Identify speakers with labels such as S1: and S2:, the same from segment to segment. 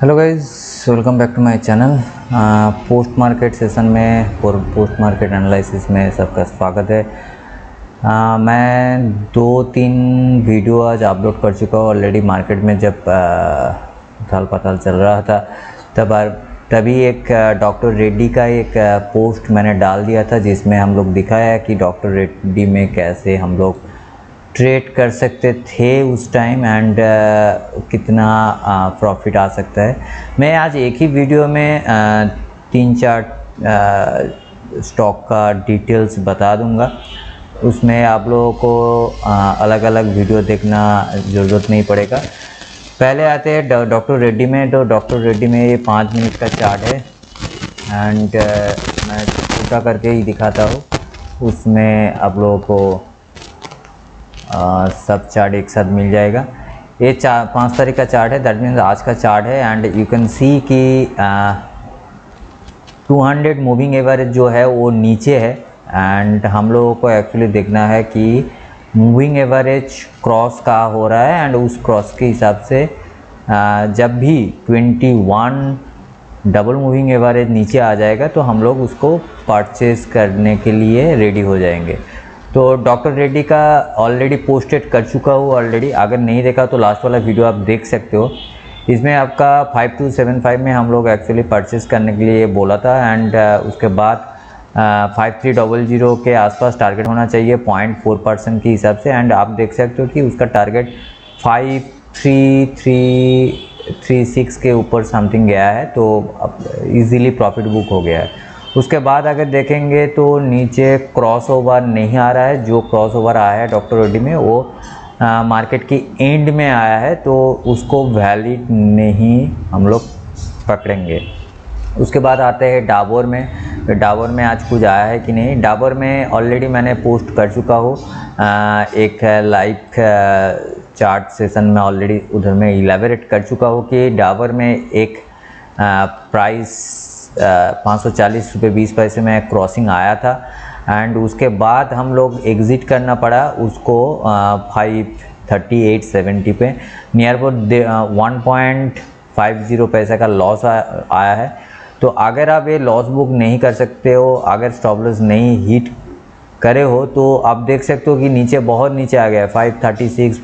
S1: Hello guys, welcome back to my channel. Post market session में और post market analysis में सबका स्वागत है। मैं 2-3 वीडियो आज अपलोड कर चुका हूँ ऑलरेडी। मार्केट में जब उथल पथल चल रहा था तभी एक डॉक्टर रेड्डी का एक पोस्ट मैंने डाल दिया था, जिसमें हम लोग दिखाया कि डॉक्टर रेड्डी में कैसे हम लोग ट्रेड कर सकते थे उस टाइम एंड कितना प्रॉफिट आ सकता है। मैं आज एक ही वीडियो में 3-4 स्टॉक का डिटेल्स बता दूंगा। उसमें आप लोगों को अलग अलग वीडियो देखना ज़रूरत नहीं पड़ेगा। पहले आते हैं डॉक्टर रेड्डी में। तो डॉक्टर रेड्डी में ये 5 मिनट का चार्ट है एंड मैं छोटा करके ही दिखाता हूँ। उसमें आप लोगों को सब चार्ट एक साथ मिल जाएगा। ये 5 तारीख का चार्ट है, दैट मीन्स आज का चार्ट है। एंड यू कैन सी कि 200 मूविंग एवरेज जो है वो नीचे है एंड हम लोगों को एक्चुअली देखना है कि मूविंग एवरेज क्रॉस कहाँ हो रहा है एंड उस क्रॉस के हिसाब से जब भी 21 डबल मूविंग एवरेज नीचे आ जाएगा तो हम लोग उसको परचेज करने के लिए रेडी हो जाएंगे। तो डॉक्टर रेड्डी का ऑलरेडी पोस्टेड कर चुका हूँ ऑलरेडी। अगर नहीं देखा तो लास्ट वाला वीडियो आप देख सकते हो। इसमें आपका 5275 में हम लोग एक्चुअली परचेस करने के लिए बोला था एंड उसके बाद 5300 के आसपास टारगेट होना चाहिए 0.4% के हिसाब से। एंड आप देख सकते हो कि उसका टारगेट 5336 के ऊपर समथिंग गया है, तो इजीली प्रॉफिट बुक हो गया है। उसके बाद अगर देखेंगे तो नीचे क्रॉसओवर नहीं आ रहा है। जो क्रॉसओवर आया है डॉक्टर रेड्डी में वो मार्केट की एंड में आया है, तो उसको वैलिड नहीं हम लोग पकड़ेंगे। उसके बाद आते हैं डाबर में। तो डाबर में आज कुछ आया है कि नहीं। डाबर में ऑलरेडी मैंने पोस्ट कर चुका हूँ एक लाइव चार्ट सेशन में ऑलरेडी उधर में इलेबोरेट कर चुका हूँ कि डाबर में एक प्राइस 540 रुपये 20 पैसे में क्रॉसिंग आया था एंड उसके बाद हम लोग एग्ज़िट करना पड़ा उसको 538.70 पे। नियर अबाउट 1.50 पैसे का लॉस आया है। तो अगर आप ये लॉस बुक नहीं कर सकते हो, अगर स्टॉप लॉस नहीं हिट करे हो, तो आप देख सकते हो कि नीचे बहुत नीचे आ गया है 536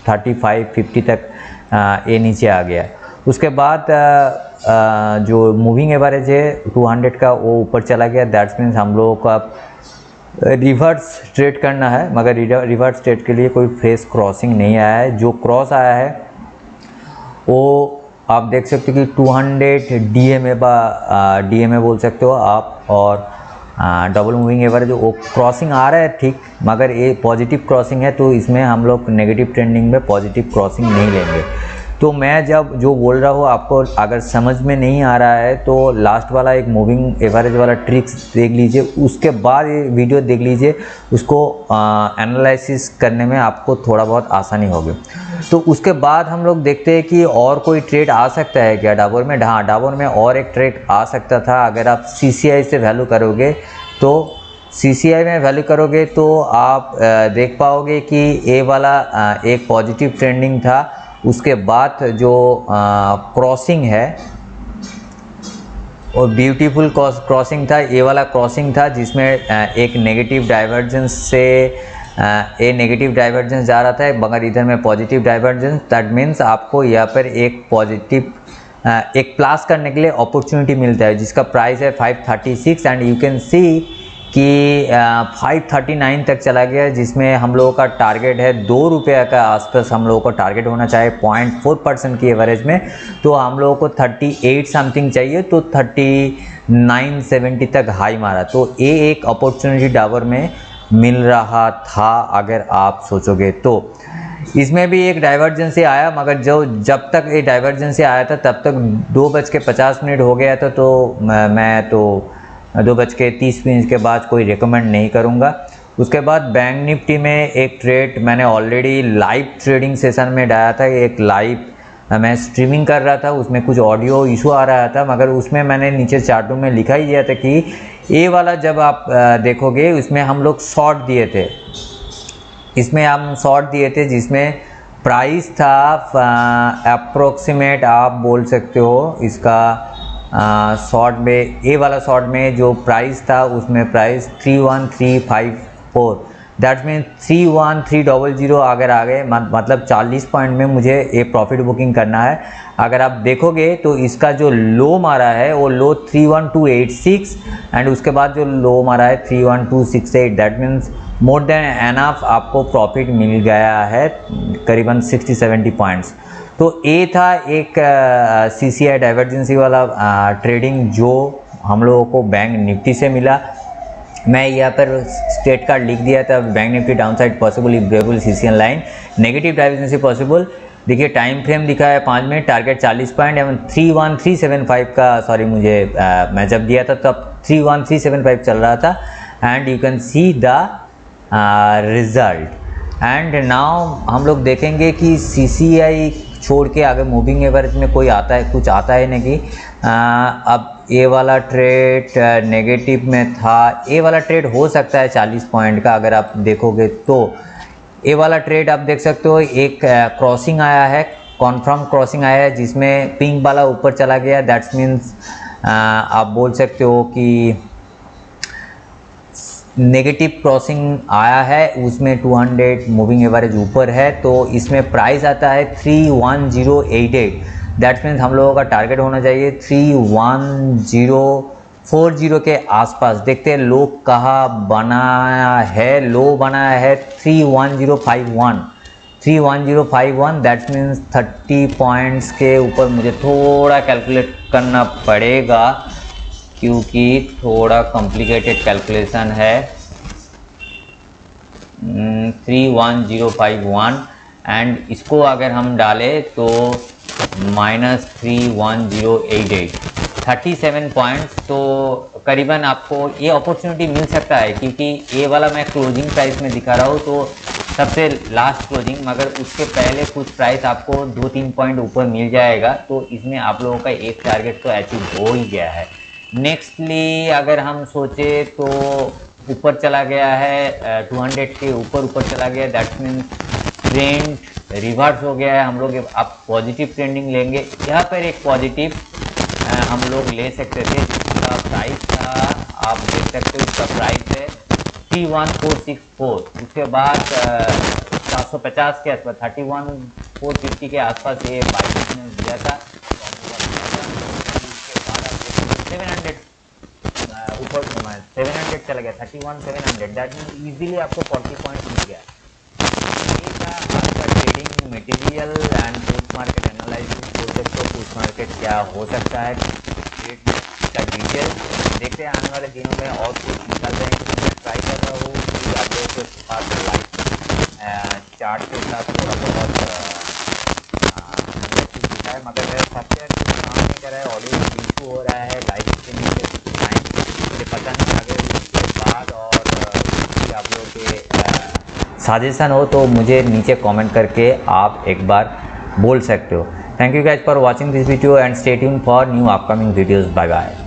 S1: 35 50 तक ये नीचे आ गया है। उसके बाद जो मूविंग एवरेज है 200 का वो ऊपर चला गया। दैट्स मीन्स हम लोगों को अब रिवर्स ट्रेड करना है, मगर रिवर्स ट्रेड के लिए कोई फ्रेश क्रॉसिंग नहीं आया है। जो क्रॉस आया है वो आप देख सकते हो कि 200 डीएमए बोल सकते हो आप, और डबल मूविंग एवरेज वो क्रॉसिंग आ रहा है ठीक, मगर ये पॉजिटिव क्रॉसिंग है, तो इसमें हम लोग नेगेटिव ट्रेंडिंग में पॉजिटिव क्रॉसिंग नहीं लेंगे। तो मैं जब जो बोल रहा हूँ आपको अगर समझ में नहीं आ रहा है तो लास्ट वाला एक मूविंग एवरेज वाला ट्रिक्स देख लीजिए, उसके बाद ये वीडियो देख लीजिए। उसको एनालिसिस करने में आपको थोड़ा बहुत आसानी होगी। तो उसके बाद हम लोग देखते हैं कि और कोई ट्रेड आ सकता है क्या डाबर में। हाँ, डाबर में और एक ट्रेड आ सकता था। अगर आप CCI से वैल्यू करोगे तो CCI में वैल्यू करोगे तो आप देख पाओगे कि ये वाला एक पॉजिटिव ट्रेंडिंग था। उसके बाद जो क्रॉसिंग है और ब्यूटीफुल क्रॉसिंग था, ये वाला क्रॉसिंग था जिसमें एक नेगेटिव डाइवर्जेंस से ये नेगेटिव डाइवर्जेंस जा रहा था, मगर इधर में पॉजिटिव डाइवर्जेंस। दैट मीन्स आपको यहाँ पर एक पॉजिटिव एक प्लस करने के लिए अपॉर्चुनिटी मिलता है, जिसका प्राइस है 536 एंड यू कैन सी कि 539 तक चला गया, जिसमें हम लोगों का टारगेट है 2 रुपये का आसपास हम लोगों को टारगेट होना चाहिए 0.4% की एवरेज में। तो हम लोगों को 38 समथिंग चाहिए, तो 39.70 तक हाई मारा। तो ये एक अपॉर्चुनिटी डाबर में मिल रहा था अगर आप सोचोगे तो। इसमें भी एक डाइवर्जेंसी आया, मगर जब तक ये डाइवर्जेंसी आया था तब तक 2:50 हो गया था। तो मैं तो 2:30 के बाद कोई रिकमेंड नहीं करूँगा। उसके बाद बैंक निफ्टी में एक ट्रेड मैंने ऑलरेडी लाइव ट्रेडिंग सेशन में डाला था। एक लाइव मैं स्ट्रीमिंग कर रहा था, उसमें कुछ ऑडियो इशू आ रहा था, मगर उसमें मैंने नीचे चार्टों में लिखा ही दिया था कि ये वाला जब आप देखोगे उसमें हम लोग शॉर्ट दिए थे। इसमें हम शॉर्ट दिए थे जिसमें प्राइस था अप्रोक्सीमेट आप बोल सकते हो इसका शॉर्ट में, ए वाला शॉर्ट में जो प्राइस था उसमें प्राइस 31354, दैट मीन 31300 अगर आ गए मतलब 40 पॉइंट में मुझे ये प्रॉफिट बुकिंग करना है। अगर आप देखोगे तो इसका जो लो मारा है वो लो 31286 एंड उसके बाद जो लो मारा है 31268, that means more than enough आपको प्रॉफिट मिल गया है करीबन 60-70 पॉइंट्स। तो ये था एक CCI डाइवर्जेंसी वाला ट्रेडिंग जो हम लोगों को बैंक निफ्टी से मिला। मैं यहाँ पर स्टेट कार्ड लिख दिया था, bank Nifty downside possible if breakable CCN line, negative divergence possible. देखिए टाइम फ्रेम दिखा है 5 मिनट, टारगेट 40 पॉइंट एवं 31375 का, सॉरी मुझे मैं जब दिया था तब 31375 चल रहा था and you can see the result. And now हम लोग देखेंगे कि CCI छोड़ के आगे मूविंग एवरेज में कोई आता है, कुछ आता है नहीं। अब ये वाला ट्रेड नेगेटिव में था, ये वाला ट्रेड हो सकता है 40 पॉइंट का अगर आप देखोगे तो। ये वाला ट्रेड आप देख सकते हो, एक क्रॉसिंग आया है, कॉन्फर्म क्रॉसिंग आया है जिसमें पिंक वाला ऊपर चला गया, दैट्स मीन्स आप बोल सकते हो कि नेगेटिव क्रॉसिंग आया है, उसमें 200 मूविंग एवरेज ऊपर है, तो इसमें प्राइस आता है 31088, दैट मीन्स हम लोगों का टारगेट होना चाहिए 31040 के आसपास। देखते हैं लो कहाँ बनाया है, लो बनाया है 31051, दैट मीन्स 30 पॉइंट्स के ऊपर मुझे थोड़ा कैलकुलेट करना पड़ेगा क्योंकि थोड़ा कॉम्प्लिकेटेड कैलकुलेशन है। 31051 एंड इसको अगर हम डालें तो -31088, 37 पॉइंट्स, तो करीबन आपको ये अपॉर्चुनिटी मिल सकता है क्योंकि ये वाला मैं क्लोजिंग प्राइस में दिखा रहा हूँ तो सबसे लास्ट क्लोजिंग, मगर उसके पहले कुछ प्राइस आपको 2-3 पॉइंट ऊपर मिल जाएगा, तो इसमें आप लोगों का एक टारगेट तो अचीव हो ही गया है। नेक्स्टली अगर हम सोचे तो ऊपर चला गया है 200 के ऊपर चला गया, दैट मीन्स ट्रेंड रिवर्स हो गया है। हम लोग अब पॉजिटिव ट्रेंडिंग लेंगे, यहाँ पर एक पॉजिटिव हम लोग ले सकते थे जिसका प्राइस था, आप देख सकते हो इसका प्राइस है 31464, उसके बाद 450 के आसपास 31450 के आसपास ये बाइक ने दिया था, उसके बाद 700 ऊपर 700 चला गया 31700, दैट मीन इजीली आपको 40 पॉइंट मिल गया। ये था आपका trading material and post market analysis, बोल सकते हो पोस्ट मार्केट क्या हो सकता है, ट्रेड का डिटेल देखते हैं आने वाले दिनों में और कुछ निकल रहे हैं। मैं ट्राई कर रहा हूँ कि आप लोगों के पास लाइव चार्ट के साथ थोड़ा बहुत दिखा है, मगर सॉफ्टवेयर काम नहीं कर रहा है, ऑडियो इशू हो रहा है, लाइव स्ट्रीमिंग के टाइम मुझे पता नहीं आगे उसके बाद। और आप लोगों के सजेशन हो तो मुझे नीचे कमेंट करके आप एक बार बोल सकते हो। Thank you guys for watching this video and stay tuned for new upcoming videos. Bye bye.